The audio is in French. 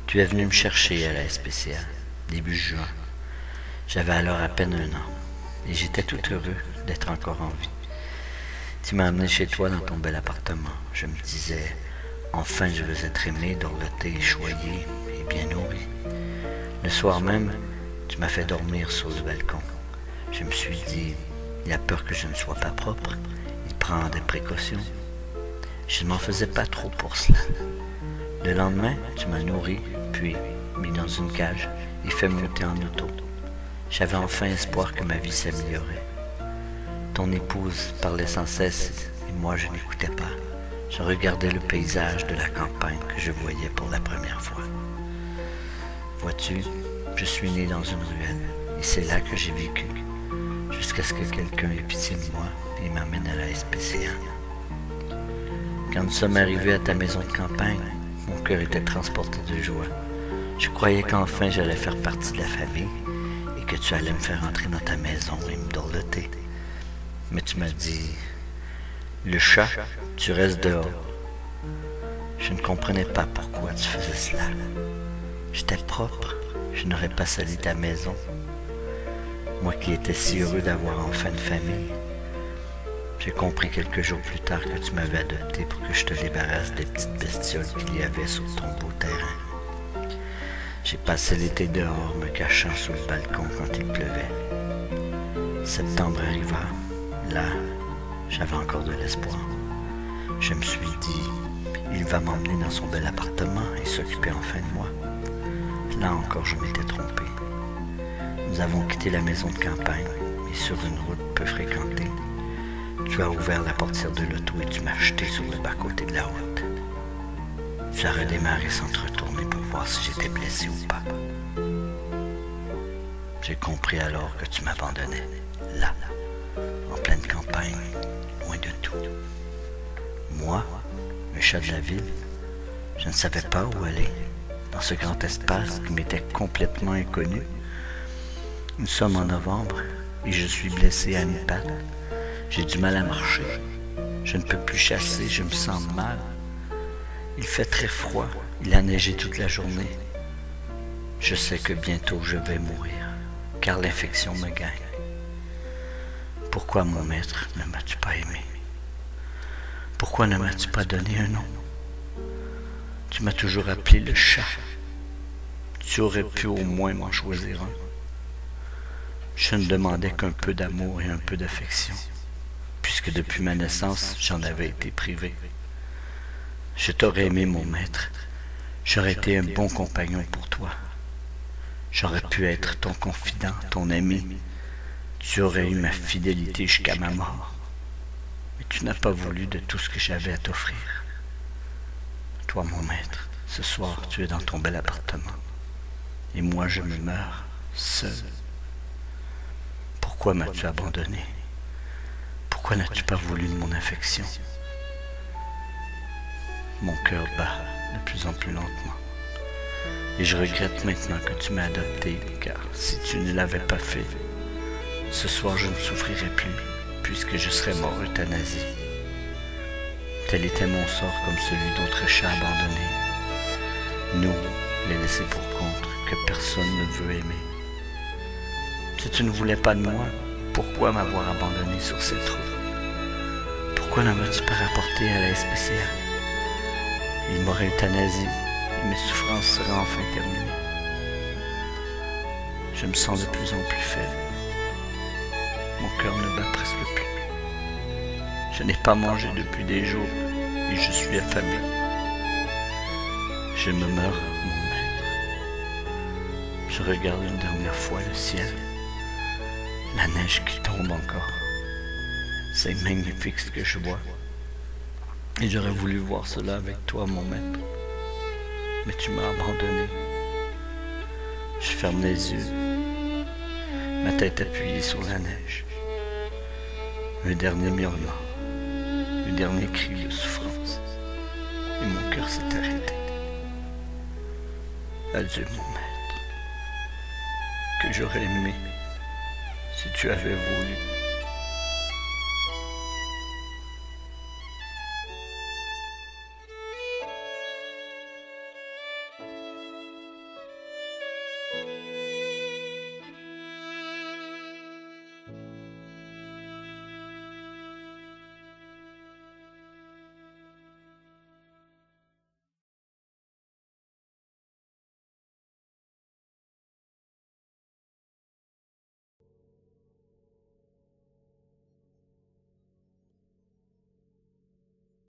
Tu es venu me chercher à la SPCA, début juin. J'avais alors à peine 1 an, et j'étais tout heureux d'être encore en vie. Tu m'as amené chez toi dans ton bel appartement. Je me disais, enfin je veux être aimé, dorloté, choyé et bien nourri. Le soir même, tu m'as fait dormir sur le balcon. Je me suis dit, il a peur que je ne sois pas propre, il prend des précautions. Je ne m'en faisais pas trop pour cela. Le lendemain, tu m'as nourri, puis mis dans une cage et fait monter en auto. J'avais enfin espoir que ma vie s'améliorait. Ton épouse parlait sans cesse et moi je n'écoutais pas. Je regardais le paysage de la campagne que je voyais pour la première fois. Vois-tu, je suis né dans une ruelle et c'est là que j'ai vécu, jusqu'à ce que quelqu'un ait pitié de moi et m'amène à la SPCA. Quand nous sommes arrivés à ta maison de campagne, mon cœur était transporté de joie. Je croyais qu'enfin j'allais faire partie de la famille et que tu allais me faire entrer dans ta maison et me dorloter. Mais tu m'as dit, le chat, tu restes dehors. Je ne comprenais pas pourquoi tu faisais cela. J'étais propre, je n'aurais pas sali ta maison. Moi qui étais si heureux d'avoir enfin une famille. J'ai compris quelques jours plus tard que tu m'avais adopté pour que je te débarrasse des petites bestioles qu'il y avait sur ton beau terrain. J'ai passé l'été dehors, me cachant sous le balcon quand il pleuvait. Septembre arriva. Là, j'avais encore de l'espoir. Je me suis dit, il va m'emmener dans son bel appartement et s'occuper enfin de moi. Là encore, je m'étais trompé. Nous avons quitté la maison de campagne, et sur une route peu fréquentée, tu as ouvert la portière de l'auto et tu m'as jeté sur le bas-côté de la route. Tu as redémarré sans te retourner pour voir si j'étais blessé ou pas. J'ai compris alors que tu m'abandonnais, là, en pleine campagne, loin de tout. Moi, le chat de la ville, je ne savais pas où aller, dans ce grand espace qui m'était complètement inconnu. Nous sommes en novembre et je suis blessé à une patte. J'ai du mal à marcher. Je ne peux plus chasser, je me sens mal. Il fait très froid, il a neigé toute la journée. Je sais que bientôt je vais mourir, car l'infection me gagne. Pourquoi, mon maître, ne m'as-tu pas aimé? Pourquoi ne m'as-tu pas donné un nom? Tu m'as toujours appelé le chat. Tu aurais pu au moins m'en choisir un. Je ne demandais qu'un peu d'amour et un peu d'affection, puisque depuis ma naissance, j'en avais été privé. Je t'aurais aimé, mon maître. J'aurais été un bon compagnon pour toi. J'aurais pu être ton confident, ton ami. Tu aurais eu ma fidélité jusqu'à ma mort. Mais tu n'as pas voulu de tout ce que j'avais à t'offrir. Toi, mon maître, ce soir, tu es dans ton bel appartement. Et moi, je me meurs, seul. Pourquoi m'as-tu abandonné? Pourquoi n'as-tu pas voulu de mon affection? Mon cœur bat de plus en plus lentement. Et je regrette maintenant que tu m'aies adopté, car si tu ne l'avais pas fait, ce soir je ne souffrirais plus, puisque je serais mort euthanasié. Tel était mon sort comme celui d'autres chats abandonnés. Nous, les laissés pour compte, que personne ne veut aimer. Si tu ne voulais pas de moi, pourquoi m'avoir abandonné sur cette route? Pourquoi ne m'as-tu pas rapporté à la SPCA? Il m'aurait euthanasié et mes souffrances seraient enfin terminées. Je me sens de plus en plus faible. Mon cœur ne bat presque plus. Je n'ai pas mangé depuis des jours et je suis affamé. Je me meurs, mon maître. Je regarde une dernière fois le ciel. La neige qui tombe encore. C'est magnifique ce que je vois. Et j'aurais voulu voir cela avec toi, mon maître. Mais tu m'as abandonné. Je ferme les yeux. Ma tête appuyée sur la neige. Un dernier murmure. Un dernier cri de souffrance. Et mon cœur s'est arrêté. Adieu, mon maître. Que j'aurais aimé si tu avais voulu.